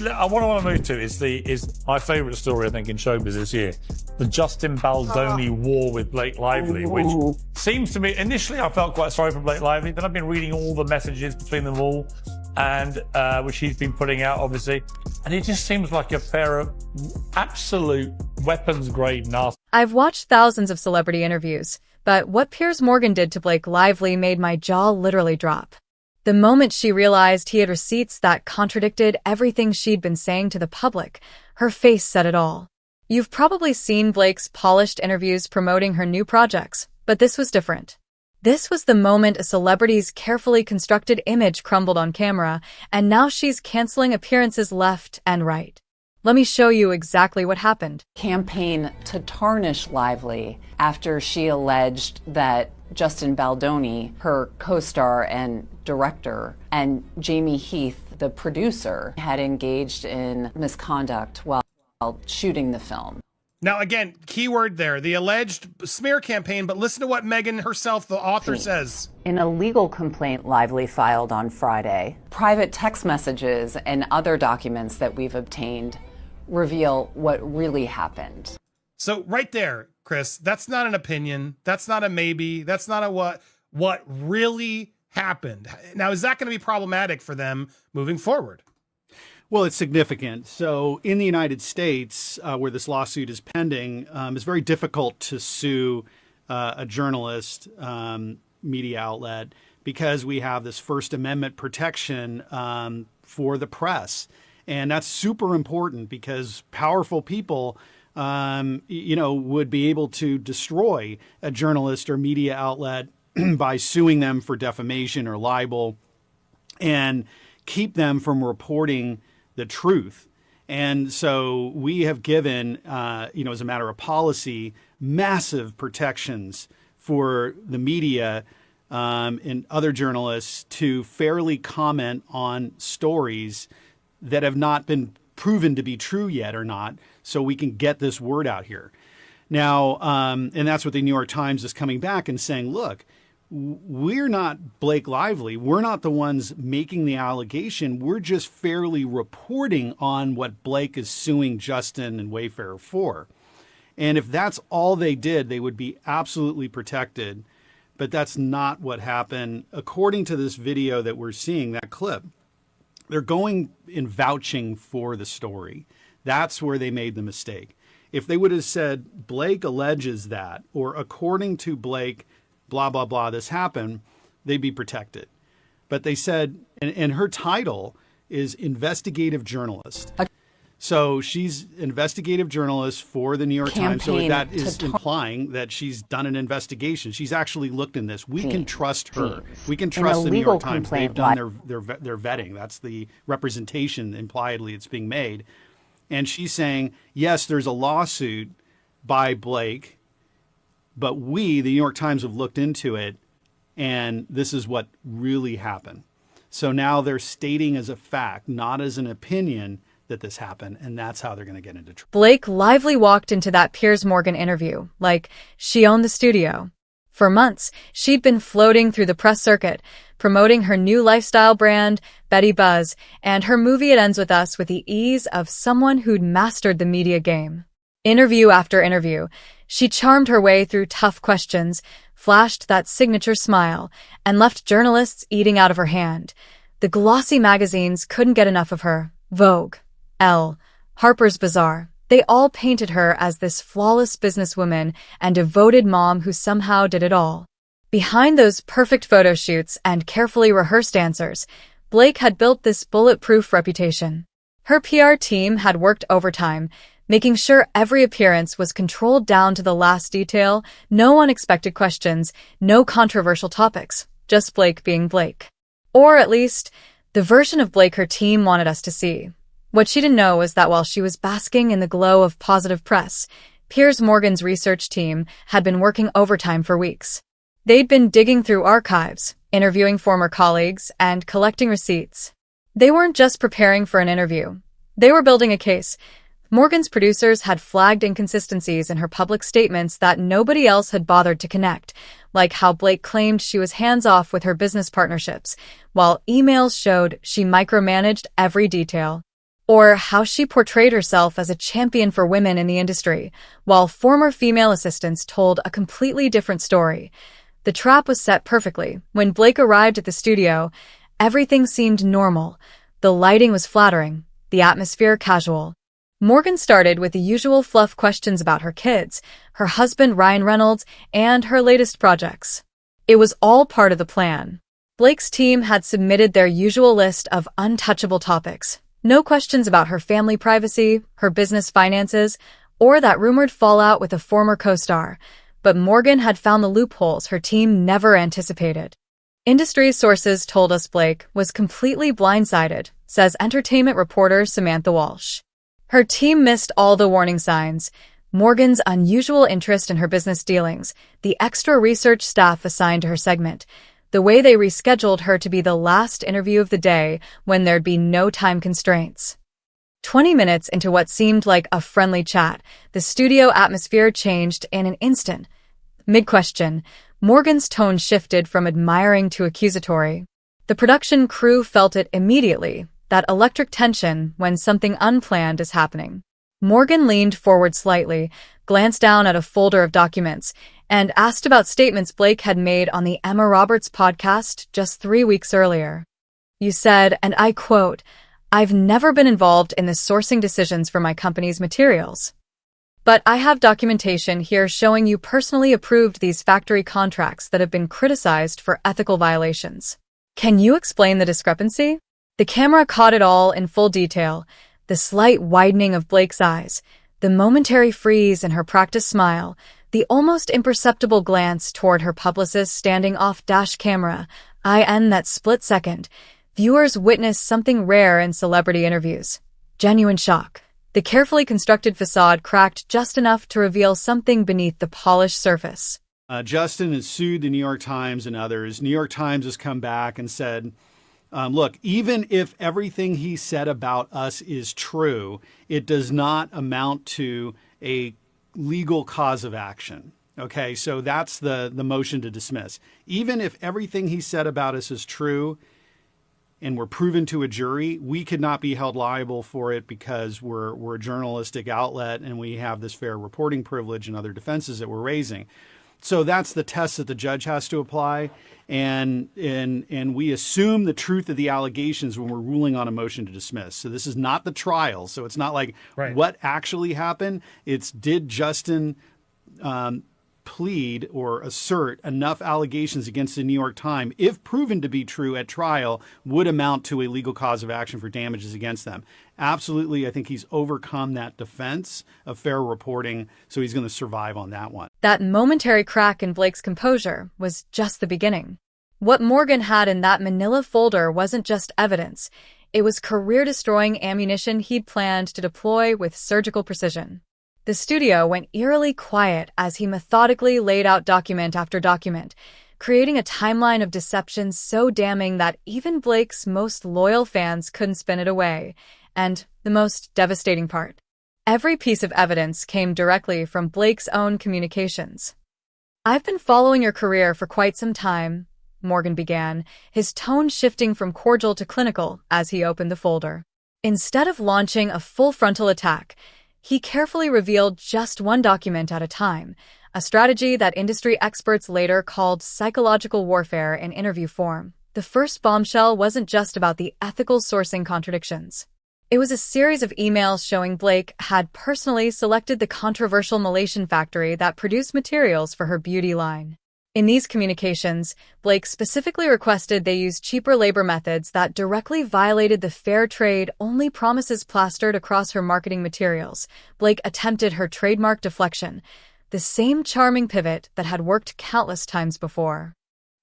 what I want to move to is my favourite story, I think, in showbiz this year. The Justin Baldoni war with Blake Lively, which seems to me, initially I felt quite sorry for Blake Lively, then I've been reading all the messages between them all, and which he's been putting out, obviously, and it just seems like a pair of absolute weapons-grade nasty. I've watched thousands of celebrity interviews, but what Piers Morgan did to Blake Lively made my jaw literally drop. The moment she realized he had receipts that contradicted everything she'd been saying to the public, her face said it all. You've probably seen Blake's polished interviews promoting her new projects, but this was different. This was the moment a celebrity's carefully constructed image crumbled on camera, and now she's canceling appearances left and right. Let me show you exactly what happened. Campaign to tarnish Lively after she alleged that Justin Baldoni, her co-star and director, and Jamie Heath, the producer, had engaged in misconduct while shooting the film. Now, again, keyword there, the alleged smear campaign, but listen to what Megan herself, the author, says. In a legal complaint Lively filed on Friday, private text messages and other documents that we've obtained reveal what really happened. So right there, Chris, that's not an opinion. That's not a maybe. That's not a what really happened. Now, is that going to be problematic for them moving forward? Well, it's significant. So in the United States, where this lawsuit is pending, it's very difficult to sue a journalist, media outlet, because we have this First Amendment protection for the press. And that's super important because powerful people, would be able to destroy a journalist or media outlet by suing them for defamation or libel and keep them from reporting the truth. And so we have given, as a matter of policy, massive protections for the media and other journalists to fairly comment on stories that have not been proven to be true yet or not, so we can get this word out here. Now, and that's what the New York Times is coming back and saying, look, we're not Blake Lively. We're not the ones making the allegation. We're just fairly reporting on what Blake is suing Justin and Wayfarer for. And if that's all they did, they would be absolutely protected. But that's not what happened. According to this video that we're seeing, that clip, they're going in vouching for the story. That's where they made the mistake. If they would have said, Blake alleges that, or according to Blake, blah, blah, blah, this happened, they'd be protected. But they said, and her title is investigative journalist. So she's investigative journalist for the New York Times. So that is implying that she's done an investigation. She's actually looked in this. We can trust her. We can trust the New York Times. They've done their vetting. That's the representation impliedly it's being made. And she's saying, yes, there's a lawsuit by Blake, but we, the New York Times, have looked into it, and this is what really happened. So now they're stating as a fact, not as an opinion, that this happened, and that's how they're going to get into trouble. Blake Lively walked into that Piers Morgan interview like she owned the studio. For months, she'd been floating through the press circuit, promoting her new lifestyle brand, Betty Buzz, and her movie It Ends With Us with the ease of someone who'd mastered the media game. Interview after interview, she charmed her way through tough questions, flashed that signature smile, and left journalists eating out of her hand. The glossy magazines couldn't get enough of her. Vogue, Elle, Harper's Bazaar. They all painted her as this flawless businesswoman and devoted mom who somehow did it all. Behind those perfect photo shoots and carefully rehearsed answers, Blake had built this bulletproof reputation. Her PR team had worked overtime, making sure every appearance was controlled down to the last detail, no unexpected questions, no controversial topics, just Blake being Blake. Or at least, the version of Blake her team wanted us to see. What she didn't know was that while she was basking in the glow of positive press, Piers Morgan's research team had been working overtime for weeks. They'd been digging through archives, interviewing former colleagues, and collecting receipts. They weren't just preparing for an interview. They were building a case. Morgan's producers had flagged inconsistencies in her public statements that nobody else had bothered to connect, like how Blake claimed she was hands-off with her business partnerships, while emails showed she micromanaged every detail. or how she portrayed herself as a champion for women in the industry, while former female assistants told a completely different story. The trap was set perfectly. When Blake arrived at the studio, everything seemed normal. The lighting was flattering, the atmosphere casual. Morgan started with the usual fluff questions about her kids, her husband Ryan Reynolds, and her latest projects. It was all part of the plan. Blake's team had submitted their usual list of untouchable topics. No questions about her family privacy, her business finances, or that rumored fallout with a former co-star. But Morgan had found the loopholes her team never anticipated. Industry sources told us Blake was completely blindsided, says entertainment reporter Samantha Walsh. Her team missed all the warning signs: Morgan's unusual interest in her business dealings, the extra research staff assigned to her segment, the way they rescheduled her to be the last interview of the day when there'd be no time constraints. 20 minutes into what seemed like a friendly chat, the studio atmosphere changed in an instant. Mid-question, Morgan's tone shifted from admiring to accusatory. The production crew felt it immediately, that electric tension when something unplanned is happening. Morgan leaned forward slightly, glanced down at a folder of documents, and asked about statements Blake had made on the Emma Roberts podcast just 3 weeks earlier. "You said, and I quote, 'I've never been involved in the sourcing decisions for my company's materials. But I have documentation here showing you personally approved these factory contracts that have been criticized for ethical violations. Can you explain the discrepancy?'" The camera caught it all in full detail: the slight widening of Blake's eyes, the momentary freeze in her practiced smile, the almost imperceptible glance toward her publicist standing off dash camera. In that split second, viewers witnessed something rare in celebrity interviews: genuine shock. The carefully constructed facade cracked just enough to reveal something beneath the polished surface. Justin has sued the New York Times and others. New York Times has come back and said, look, even if everything he said about us is true, it does not amount to a legal cause of action. Okay, so that's the motion to dismiss. Even if everything he said about us is true and we're proven to a jury, we could not be held liable for it because we're a journalistic outlet and we have this fair reporting privilege and other defenses that we're raising. So that's the test that the judge has to apply. And we assume the truth of the allegations when we're ruling on a motion to dismiss. So this is not the trial. So it's not like what actually happened. It's, did Justin plead or assert enough allegations against the New York Times, if proven to be true at trial, would amount to a legal cause of action for damages against them. Absolutely, I think he's overcome that defense of fair reporting, so he's going to survive on that one. That momentary crack in Blake's composure was just the beginning. What Morgan had in that manila folder wasn't just evidence. It was career-destroying ammunition he'd planned to deploy with surgical precision. The studio went eerily quiet as he methodically laid out document after document, creating a timeline of deception so damning that even Blake's most loyal fans couldn't spin it away. And the most devastating part: every piece of evidence came directly from Blake's own communications. "I've been following your career for quite some time," Morgan began, his tone shifting from cordial to clinical as he opened the folder. Instead of launching a full frontal attack, he carefully revealed just one document at a time, a strategy that industry experts later called psychological warfare in interview form. The first bombshell wasn't just about the ethical sourcing contradictions. It was a series of emails showing Blake had personally selected the controversial Malaysian factory that produced materials for her beauty line. In these communications, Blake specifically requested they use cheaper labor methods that directly violated the fair trade only promises plastered across her marketing materials. Blake attempted her trademark deflection, the same charming pivot that had worked countless times before.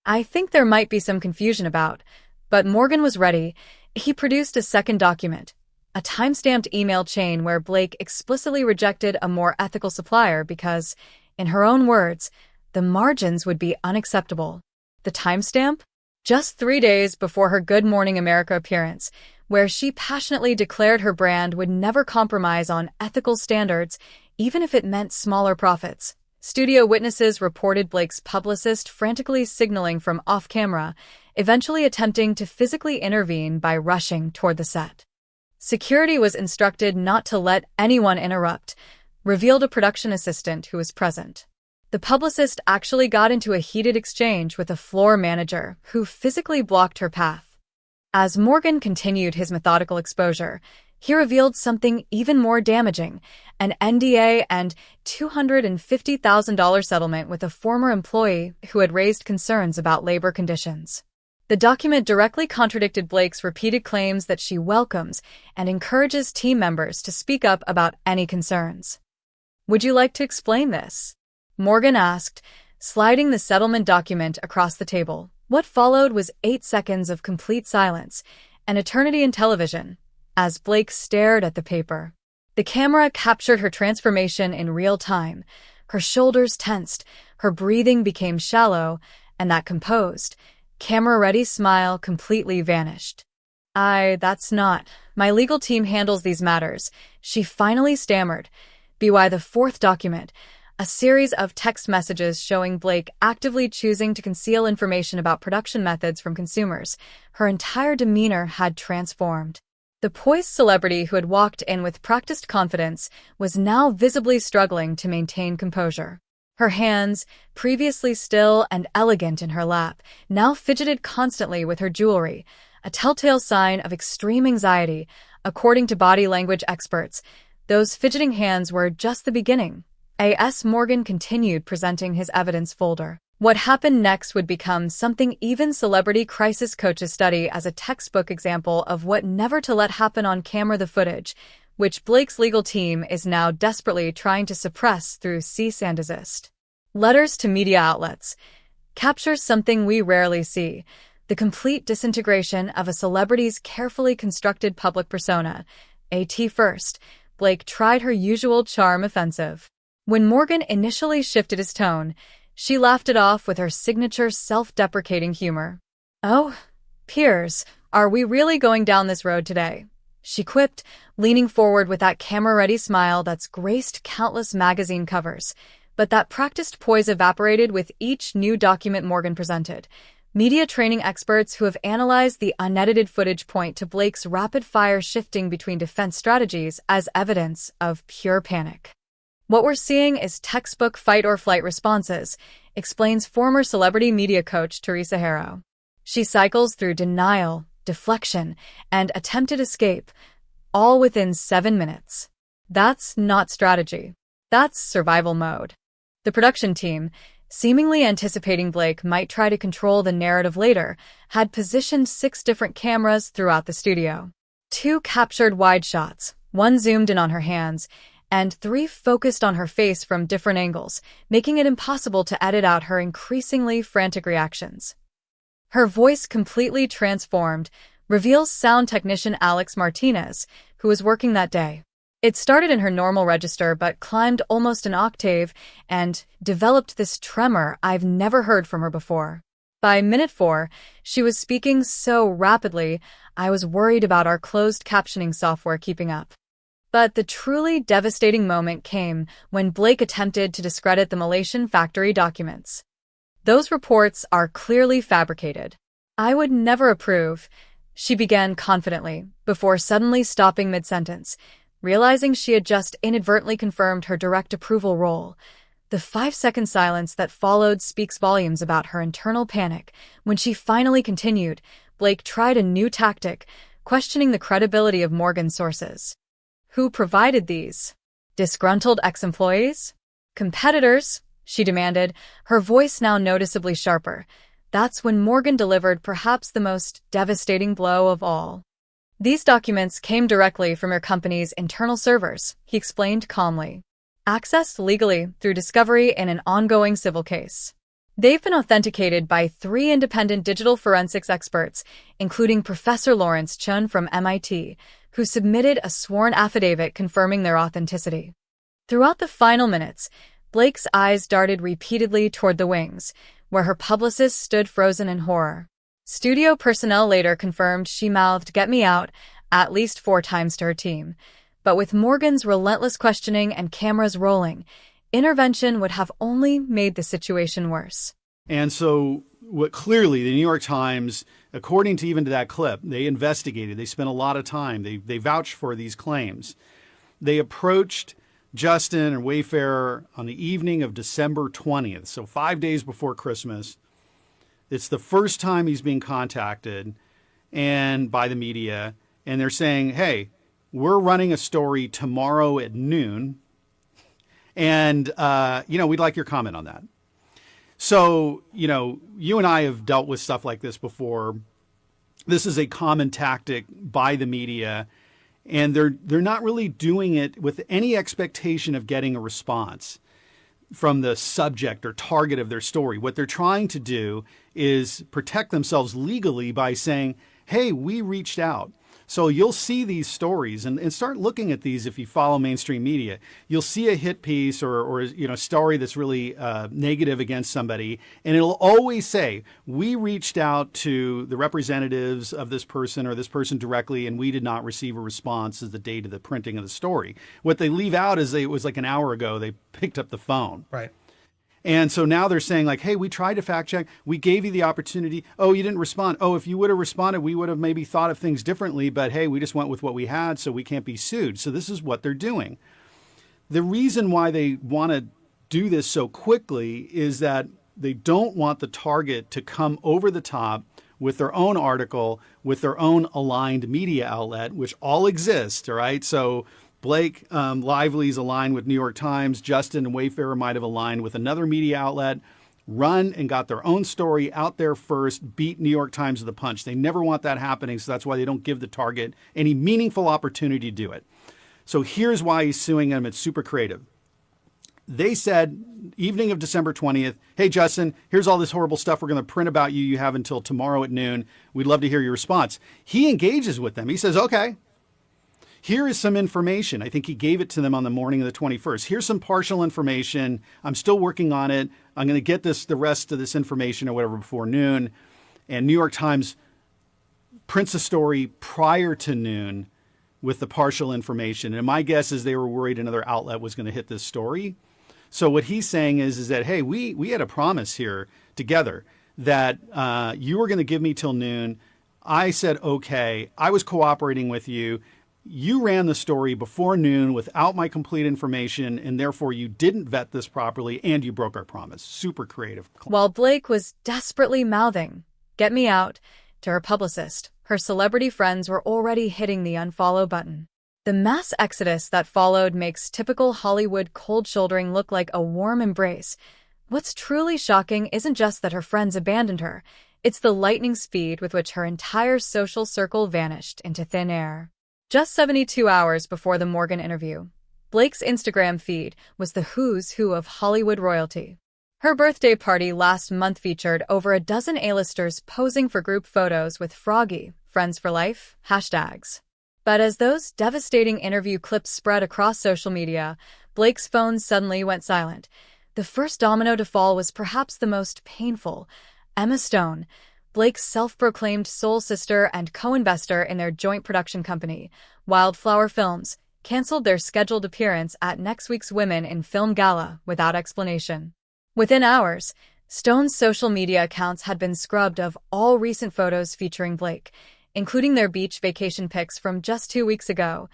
I think there might be some confusion about, but Morgan was ready. He produced a second document, a time-stamped email chain where Blake explicitly rejected a more ethical supplier because, in her own words, the margins would be unacceptable. The timestamp? Just 3 days before her Good Morning America appearance, where she passionately declared her brand would never compromise on ethical standards, even if it meant smaller profits. Studio witnesses reported Blake's publicist frantically signaling from off-camera, eventually attempting to physically intervene by rushing toward the set. Security was instructed not to let anyone interrupt, revealed a production assistant who was present. The publicist actually got into a heated exchange with a floor manager who physically blocked her path. As Morgan continued his methodical exposure, he revealed something even more damaging, an NDA and $250,000 settlement with a former employee who had raised concerns about labor conditions. The document directly contradicted Blake's repeated claims that she welcomes and encourages team members to speak up about any concerns. "Would you like to explain this?" Morgan asked, sliding the settlement document across the table. What followed was 8 seconds of complete silence, an eternity in television, as Blake stared at the paper. The camera captured her transformation in real time. Her shoulders tensed, her breathing became shallow, and that composed, camera-ready smile completely vanished. That's not. My legal team handles these matters," she finally stammered. By the fourth document, a series of text messages showing Blake actively choosing to conceal information about production methods from consumers. Her entire demeanor had transformed. The poised celebrity who had walked in with practiced confidence was now visibly struggling to maintain composure. Her hands, previously still and elegant in her lap, now fidgeted constantly with her jewelry, a telltale sign of extreme anxiety. According to body language experts, those fidgeting hands were just the beginning. A.S. Morgan continued presenting his evidence folder. What happened next would become something even celebrity crisis coaches study as a textbook example of what never to let happen on camera. The footage, which Blake's legal team is now desperately trying to suppress through cease and desist. Letters to media outlets captures something we rarely see: the complete disintegration of a celebrity's carefully constructed public persona. First, Blake tried her usual charm offensive. When Morgan initially shifted his tone, she laughed it off with her signature self-deprecating humor. "Oh, Piers, are we really going down this road today?" she quipped, leaning forward with that camera-ready smile that's graced countless magazine covers. But that practiced poise evaporated with each new document Morgan presented. Media training experts who have analyzed the unedited footage point to Blake's rapid-fire shifting between defense strategies as evidence of pure panic. "What we're seeing is textbook fight-or-flight responses," explains former celebrity media coach Teresa Harrow. She cycles through denial, deflection, and attempted escape, all within 7 minutes. That's not strategy. That's survival mode. The production team, seemingly anticipating Blake might try to control the narrative later, had positioned 6 different cameras throughout the studio. 2 captured wide shots, 1 zoomed in on her hands, and 3 focused on her face from different angles, making it impossible to edit out her increasingly frantic reactions. Her voice completely transformed, reveals sound technician Alex Martinez, who was working that day. It started in her normal register but climbed almost an octave and developed this tremor I've never heard from her before. By minute 4, she was speaking so rapidly, I was worried about our closed captioning software keeping up. But the truly devastating moment came when Blake attempted to discredit the Malaysian factory documents. "Those reports are clearly fabricated. I would never approve," she began confidently, before suddenly stopping mid-sentence, realizing she had just inadvertently confirmed her direct approval role. The 5-second silence that followed speaks volumes about her internal panic. When she finally continued, Blake tried a new tactic, questioning the credibility of Morgan's sources. "Who provided these? Disgruntled ex-employees? Competitors?" she demanded, her voice now noticeably sharper. That's when Morgan delivered perhaps the most devastating blow of all. "These documents came directly from your company's internal servers," he explained calmly. "Accessed legally through discovery in an ongoing civil case. They've been authenticated by 3 independent digital forensics experts, including Professor Lawrence Chun from MIT, who submitted a sworn affidavit confirming their authenticity." Throughout the final minutes, Blake's eyes darted repeatedly toward the wings, where her publicist stood frozen in horror. Studio personnel later confirmed she mouthed "Get me out" at least 4 times to her team. But with Morgan's relentless questioning and cameras rolling, intervention would have only made the situation worse. And so what clearly the New York Times, according to even to that clip, they investigated, they spent a lot of time, they vouched for these claims. They approached Justin and Wayfarer on the evening of December 20th, so 5 days before Christmas. It's the first time he's being contacted and by the media, and they're saying, hey, we're running a story tomorrow at noon, and we'd like your comment on that. So, you and I have dealt with stuff like this before. This is a common tactic by the media, and they're not really doing it with any expectation of getting a response from the subject or target of their story. What they're trying to do is protect themselves legally by saying, hey, we reached out. So you'll see these stories and start looking at these if you follow mainstream media. You'll see a hit piece or a story that's really negative against somebody, and it'll always say, we reached out to the representatives of this person or this person directly, and we did not receive a response as the date of the printing of the story. What they leave out is it was like an hour ago they picked up the phone. Right. And so now they're saying like, hey, we tried to fact check. We gave you the opportunity. Oh, you didn't respond. Oh, if you would have responded, we would have maybe thought of things differently. But hey, we just went with what we had, so we can't be sued. So this is what they're doing. The reason why they want to do this so quickly is that they don't want the target to come over the top with their own article, with their own aligned media outlet, which all exist, all right? So Blake Lively's aligned with New York Times. Justin and Wayfarer might have aligned with another media outlet, run and got their own story out there first, beat New York Times to the punch. They never want that happening, so that's why they don't give the target any meaningful opportunity to do it. So here's why he's suing them. It's super creative. They said, evening of December 20th, hey, Justin, here's all this horrible stuff we're going to print about you. You have until tomorrow at noon. We'd love to hear your response. He engages with them. He says, okay. Here is some information. I think he gave it to them on the morning of the 21st. Here's some partial information. I'm still working on it. I'm going to get the rest of this information or whatever before noon. And New York Times prints a story prior to noon with the partial information. And my guess is they were worried another outlet was going to hit this story. So what he's saying is that, hey, we had a promise here together that you were going to give me till noon. I said, okay, I was cooperating with you. You ran the story before noon without my complete information, and therefore you didn't vet this properly, and you broke our promise. Super creative. While Blake was desperately mouthing, "Get me out," to her publicist, her celebrity friends were already hitting the unfollow button. The mass exodus that followed makes typical Hollywood cold shouldering look like a warm embrace. What's truly shocking isn't just that her friends abandoned her, it's the lightning speed with which her entire social circle vanished into thin air. Just 72 hours before the Morgan interview, Blake's Instagram feed was the who's who of Hollywood royalty. Her birthday party last month featured over a dozen A-listers posing for group photos with Froggy, Friends for Life, hashtags. But as those devastating interview clips spread across social media, Blake's phone suddenly went silent. The first domino to fall was perhaps the most painful. Emma Stone, Blake's self-proclaimed soul sister and co-investor in their joint production company, Wildflower Films, canceled their scheduled appearance at next week's Women in Film Gala without explanation. Within hours, Stone's social media accounts had been scrubbed of all recent photos featuring Blake, including their beach vacation pics from just 2 weeks ago.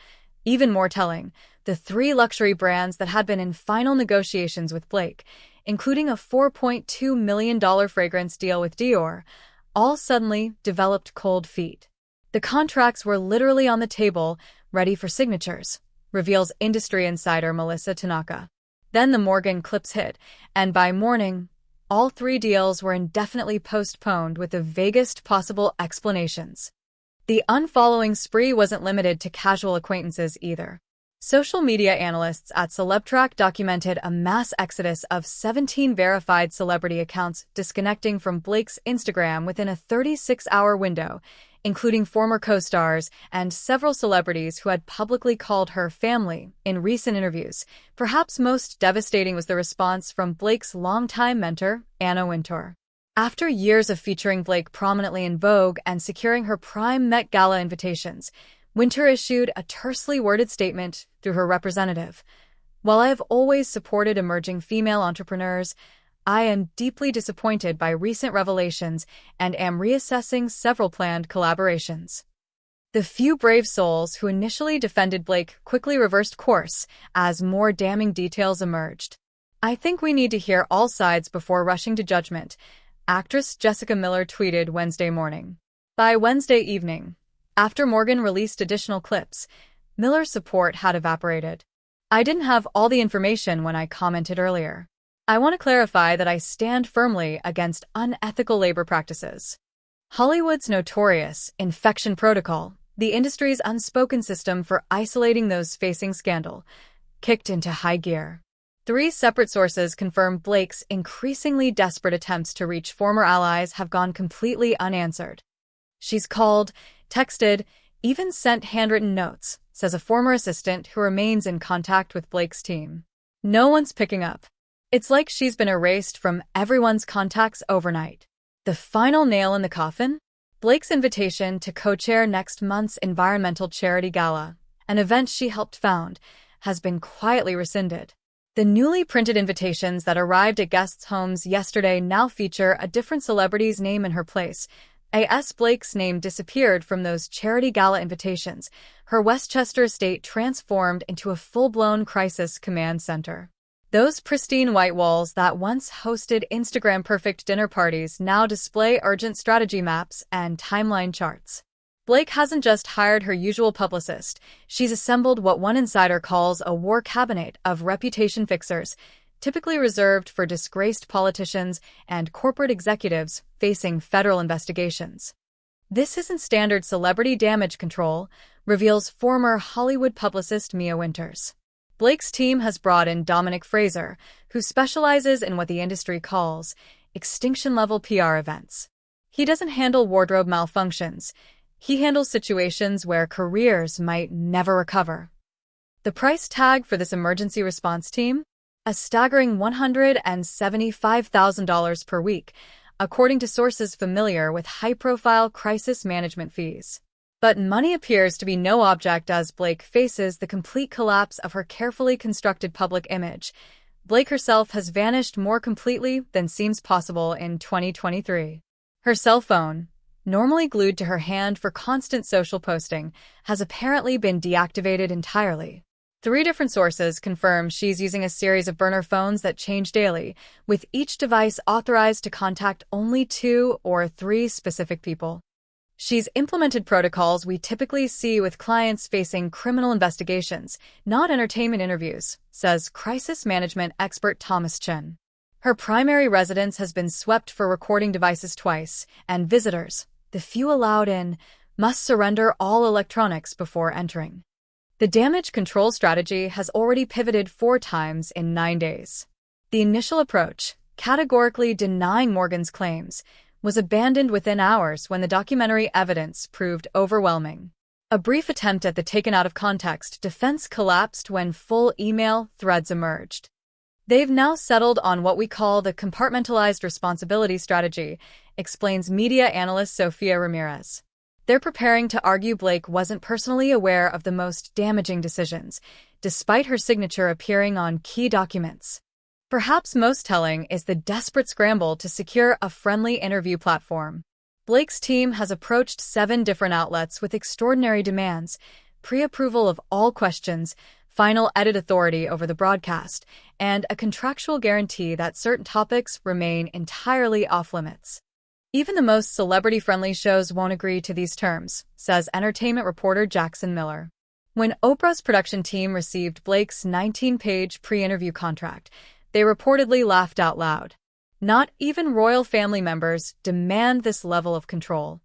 Even more telling, the 3 luxury brands that had been in final negotiations with Blake, including a $4.2 million fragrance deal with Dior, all suddenly developed cold feet. The contracts were literally on the table, ready for signatures, reveals industry insider Melissa Tanaka. Then the Morgan clips hit, and by morning, all 3 deals were indefinitely postponed with the vaguest possible explanations. The unfollowing spree wasn't limited to casual acquaintances either. Social media analysts at CelebTrack documented a mass exodus of 17 verified celebrity accounts disconnecting from Blake's Instagram within a 36-hour window, including former co-stars and several celebrities who had publicly called her family in recent interviews. Perhaps most devastating was the response from Blake's longtime mentor, Anna Wintour. After years of featuring Blake prominently in Vogue and securing her prime Met Gala invitations, Wintour issued a tersely worded statement through her representative. "While I have always supported emerging female entrepreneurs, I am deeply disappointed by recent revelations and am reassessing several planned collaborations. The few brave souls who initially defended Blake quickly reversed course as more damning details emerged. I think we need to hear all sides before rushing to judgment, actress Jessica Miller tweeted Wednesday morning. By Wednesday evening, after Morgan released additional clips, Miller's support had evaporated. I didn't have all the information when I commented earlier. I want to clarify that I stand firmly against unethical labor practices. Hollywood's notorious infection protocol, the industry's unspoken system for isolating those facing scandal, kicked into high gear. 3 separate sources confirm Blake's increasingly desperate attempts to reach former allies have gone completely unanswered. She's called, texted, even sent handwritten notes, says a former assistant who remains in contact with Blake's team. No one's picking up. It's like she's been erased from everyone's contacts overnight. The final nail in the coffin? Blake's invitation to co-chair next month's environmental charity gala, an event she helped found, has been quietly rescinded. The newly printed invitations that arrived at guests' homes yesterday now feature a different celebrity's name in her place. A.S. Blake's name disappeared from those charity gala invitations, her Westchester estate transformed into a full-blown crisis command center. Those pristine white walls that once hosted Instagram-perfect dinner parties now display urgent strategy maps and timeline charts. Blake hasn't just hired her usual publicist, she's assembled what one insider calls a war cabinet of reputation fixers, typically reserved for disgraced politicians and corporate executives facing federal investigations. This isn't standard celebrity damage control, reveals former Hollywood publicist Mia Winters. Blake's team has brought in Dominic Fraser, who specializes in what the industry calls extinction-level PR events. He doesn't handle wardrobe malfunctions. He handles situations where careers might never recover. The price tag for this emergency response team? A staggering $175,000 per week, according to sources familiar with high-profile crisis management fees. But money appears to be no object as Blake faces the complete collapse of her carefully constructed public image. Blake herself has vanished more completely than seems possible in 2023. Her cell phone, normally glued to her hand for constant social posting, has apparently been deactivated entirely. 3 different sources confirm she's using a series of burner phones that change daily, with each device authorized to contact only 2 or 3 specific people. She's implemented protocols we typically see with clients facing criminal investigations, not entertainment interviews, says crisis management expert Thomas Chen. Her primary residence has been swept for recording devices twice, and visitors, the few allowed in, must surrender all electronics before entering. The damage control strategy has already pivoted 4 times in 9 days. The initial approach, categorically denying Morgan's claims, was abandoned within hours when the documentary evidence proved overwhelming. A brief attempt at the taken out of context defense collapsed when full email threads emerged. They've now settled on what we call the compartmentalized responsibility strategy, explains media analyst Sofia Ramirez. They're preparing to argue Blake wasn't personally aware of the most damaging decisions, despite her signature appearing on key documents. Perhaps most telling is the desperate scramble to secure a friendly interview platform. Blake's team has approached 7 different outlets with extraordinary demands, pre-approval of all questions, final edit authority over the broadcast, and a contractual guarantee that certain topics remain entirely off-limits. Even the most celebrity-friendly shows won't agree to these terms, says entertainment reporter Jackson Miller. When Oprah's production team received Blake's 19-page pre-interview contract, they reportedly laughed out loud. Not even royal family members demand this level of control.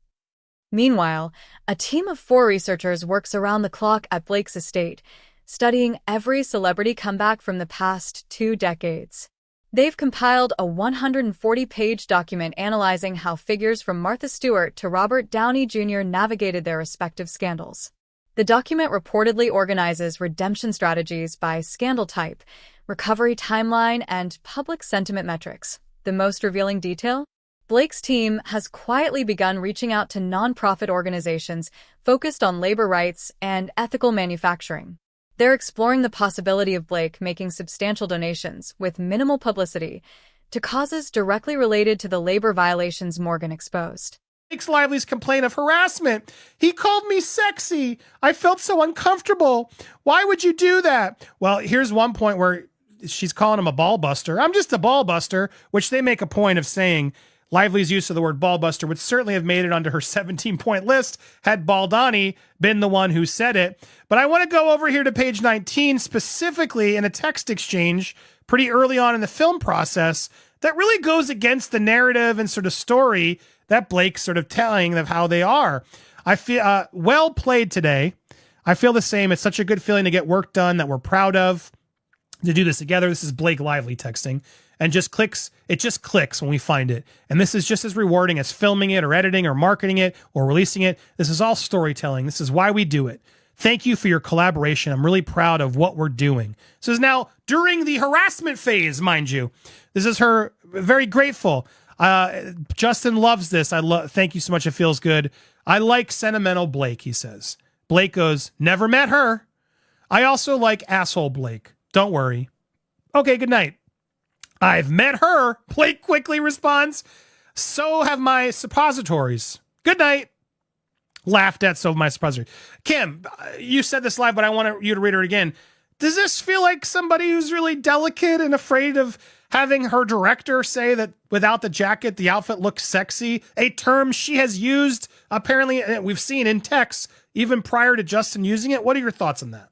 Meanwhile, a team of 4 researchers works around the clock at Blake's estate, studying every celebrity comeback from the past 2 decades. They've compiled a 140-page document analyzing how figures from Martha Stewart to Robert Downey Jr. navigated their respective scandals. The document reportedly organizes redemption strategies by scandal type, recovery timeline, and public sentiment metrics. The most revealing detail? Blake's team has quietly begun reaching out to nonprofit organizations focused on labor rights and ethical manufacturing. They're exploring the possibility of Blake making substantial donations with minimal publicity to causes directly related to the labor violations Morgan exposed. Blake Lively's complaint of harassment. He called me sexy. I felt so uncomfortable. Why would you do that? Well, here's one point where she's calling him a ball buster. I'm just a ball buster, which they make a point of saying. Lively's use of the word ball buster would certainly have made it onto her 17-point list had Baldani been the one who said it. But I want to go over here to page 19, specifically in a text exchange pretty early on in the film process that really goes against the narrative and sort of story that Blake's sort of telling of how they are. I feel well played today. I feel the same. It's such a good feeling to get work done that we're proud of, to do this together. This is Blake Lively texting. And it just clicks when we find it. And this is just as rewarding as filming it or editing or marketing it or releasing it. This is all storytelling. This is why we do it. Thank you for your collaboration. I'm really proud of what we're doing. This is now during the harassment phase, mind you. This is her very grateful. Justin loves this. Thank you so much. It feels good. I like sentimental Blake, he says. Blake goes, never met her. I also like asshole Blake. Don't worry. Okay, good night. I've met her. Blake quickly responds. So have my suppositories. Good night. Laughed at so have my suppositories. Kim, you said this live, but I want you to read it again. Does this feel like somebody who's really delicate and afraid of having her director say that without the jacket, the outfit looks sexy? A term she has used, apparently, we've seen in texts, even prior to Justin using it. What are your thoughts on that?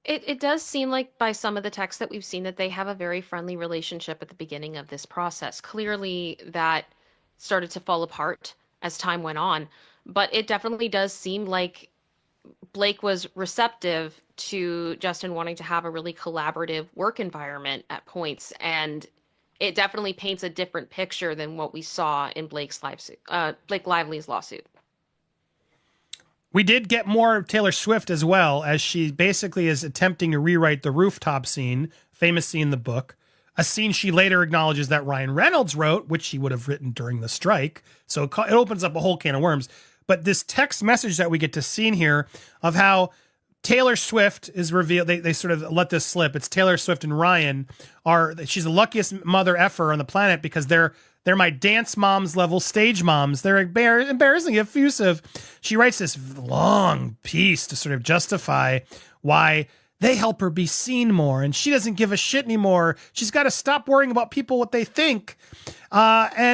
It does seem like by some of the texts that we've seen that they have a very friendly relationship at the beginning of this process. Clearly that started to fall apart as time went on, but it definitely does seem like Blake was receptive to Justin wanting to have a really collaborative work environment at points, and it definitely paints a different picture than what we saw in Blake Lively's lawsuit. We did get more Taylor Swift as well, as she basically is attempting to rewrite the rooftop scene, famous scene in the book, a scene she later acknowledges that Ryan Reynolds wrote, which she would have written during the strike. So it opens up a whole can of worms. But this text message that we get to see in here of how Taylor Swift is revealed, they sort of let this slip. It's Taylor Swift and Ryan she's the luckiest mother effer on the planet because they're my dance moms level stage moms. They're embarrassingly effusive. She writes this long piece to sort of justify why they help her be seen more, and she doesn't give a shit anymore. She's got to stop worrying about people, what they think. They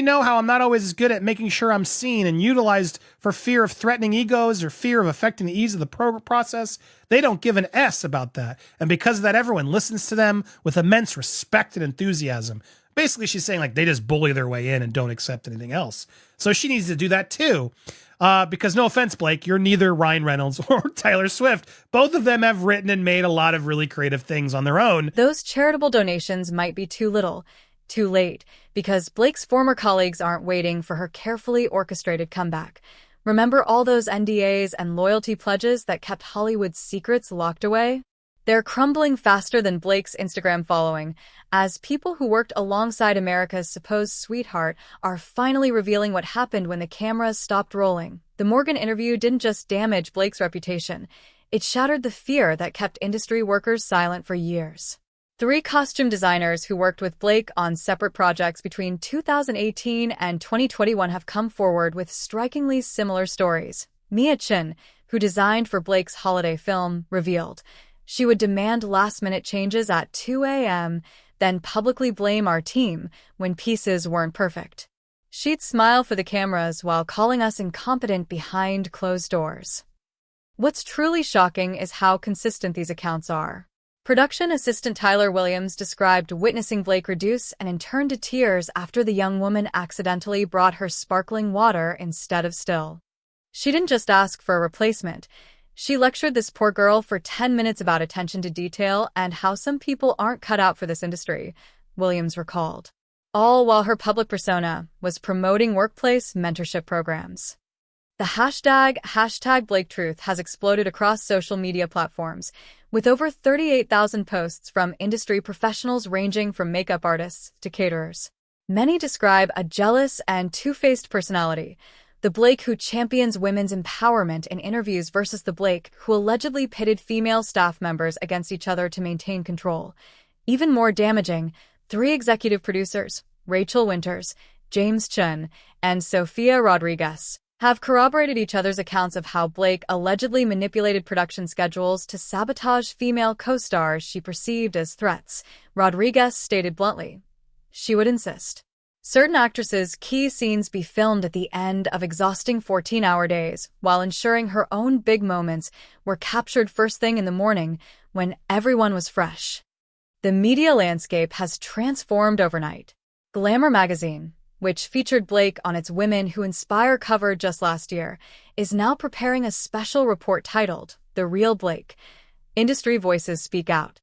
know how I'm not always as good at making sure I'm seen and utilized for fear of threatening egos or fear of affecting the ease of the process. They don't give an S about that. And because of that, everyone listens to them with immense respect and enthusiasm. Basically, she's saying like they just bully their way in and don't accept anything else. So she needs to do that too. Because no offense, Blake, you're neither Ryan Reynolds or Taylor Swift. Both of them have written and made a lot of really creative things on their own. Those charitable donations might be too little, too late, because Blake's former colleagues aren't waiting for her carefully orchestrated comeback. Remember all those NDAs and loyalty pledges that kept Hollywood's secrets locked away? They're crumbling faster than Blake's Instagram following, as people who worked alongside America's supposed sweetheart are finally revealing what happened when the cameras stopped rolling. The Morgan interview didn't just damage Blake's reputation, it shattered the fear that kept industry workers silent for years. 3 costume designers who worked with Blake on separate projects between 2018 and 2021 have come forward with strikingly similar stories. Mia Chin, who designed for Blake's holiday film, revealed she would demand last-minute changes at 2 a.m., then publicly blame our team when pieces weren't perfect. She'd smile for the cameras while calling us incompetent behind closed doors. What's truly shocking is how consistent these accounts are. Production assistant Tyler Williams described witnessing Blake reduce and in turn to tears after the young woman accidentally brought her sparkling water instead of still. She didn't just ask for a replacement. She lectured this poor girl for 10 minutes about attention to detail and how some people aren't cut out for this industry, Williams recalled. All while her public persona was promoting workplace mentorship programs. The hashtag BlakeTruth has exploded across social media platforms, with over 38,000 posts from industry professionals ranging from makeup artists to caterers. Many describe a jealous and two-faced personality, the Blake who champions women's empowerment in interviews versus the Blake who allegedly pitted female staff members against each other to maintain control. Even more damaging, 3 executive producers, Rachel Winters, James Chun, and Sofia Rodriguez, have corroborated each other's accounts of how Blake allegedly manipulated production schedules to sabotage female co-stars she perceived as threats. Rodriguez stated bluntly, she would insist certain actresses' key scenes be filmed at the end of exhausting 14-hour days, while ensuring her own big moments were captured first thing in the morning when everyone was fresh. The media landscape has transformed overnight. Glamour magazine, which featured Blake on its Women Who Inspire cover just last year, is now preparing a special report titled The Real Blake. Industry voices speak out.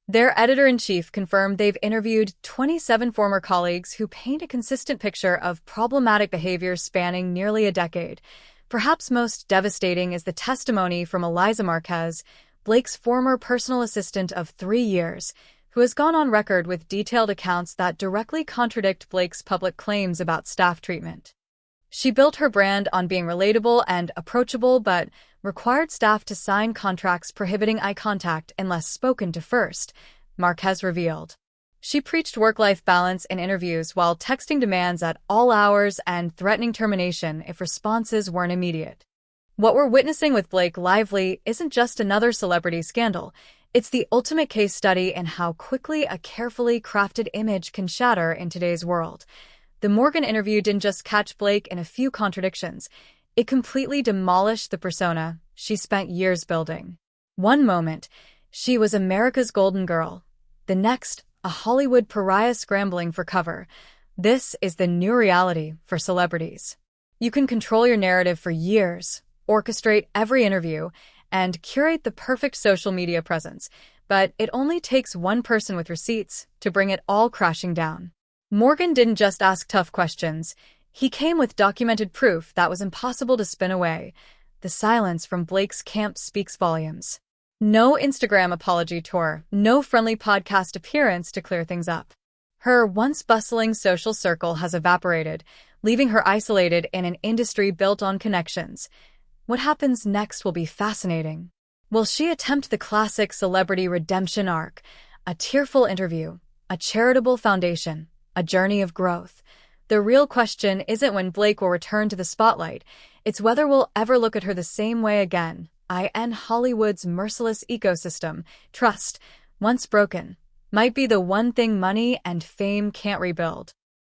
Their editor-in-chief confirmed they've interviewed 27 former colleagues who paint a consistent picture of problematic behavior spanning nearly a decade. Perhaps most devastating is the testimony from Eliza Marquez, Blake's former personal assistant of 3 years, who has gone on record with detailed accounts that directly contradict Blake's public claims about staff treatment. She built her brand on being relatable and approachable, but required staff to sign contracts prohibiting eye contact unless spoken to first, Marquez revealed. She preached work-life balance in interviews while texting demands at all hours and threatening termination if responses weren't immediate. What we're witnessing with Blake Lively isn't just another celebrity scandal. It's the ultimate case study in how quickly a carefully crafted image can shatter in today's world. The Morgan interview didn't just catch Blake in a few contradictions. It completely demolished the persona she spent years building. One moment, she was America's golden girl. The next, a Hollywood pariah scrambling for cover. This is the new reality for celebrities. You can control your narrative for years, orchestrate every interview, and curate the perfect social media presence, but it only takes one person with receipts to bring it all crashing down. Morgan didn't just ask tough questions. He came with documented proof that was impossible to spin away. The silence from Blake's camp speaks volumes. No Instagram apology tour, no friendly podcast appearance to clear things up. Her once bustling social circle has evaporated, leaving her isolated in an industry built on connections. What happens next will be fascinating. Will she attempt the classic celebrity redemption arc, a tearful interview, a charitable foundation, a journey of growth? The real question isn't when Blake will return to the spotlight, it's whether we'll ever look at her the same way again. Hollywood's merciless ecosystem, trust, once broken, might be the one thing money and fame can't rebuild.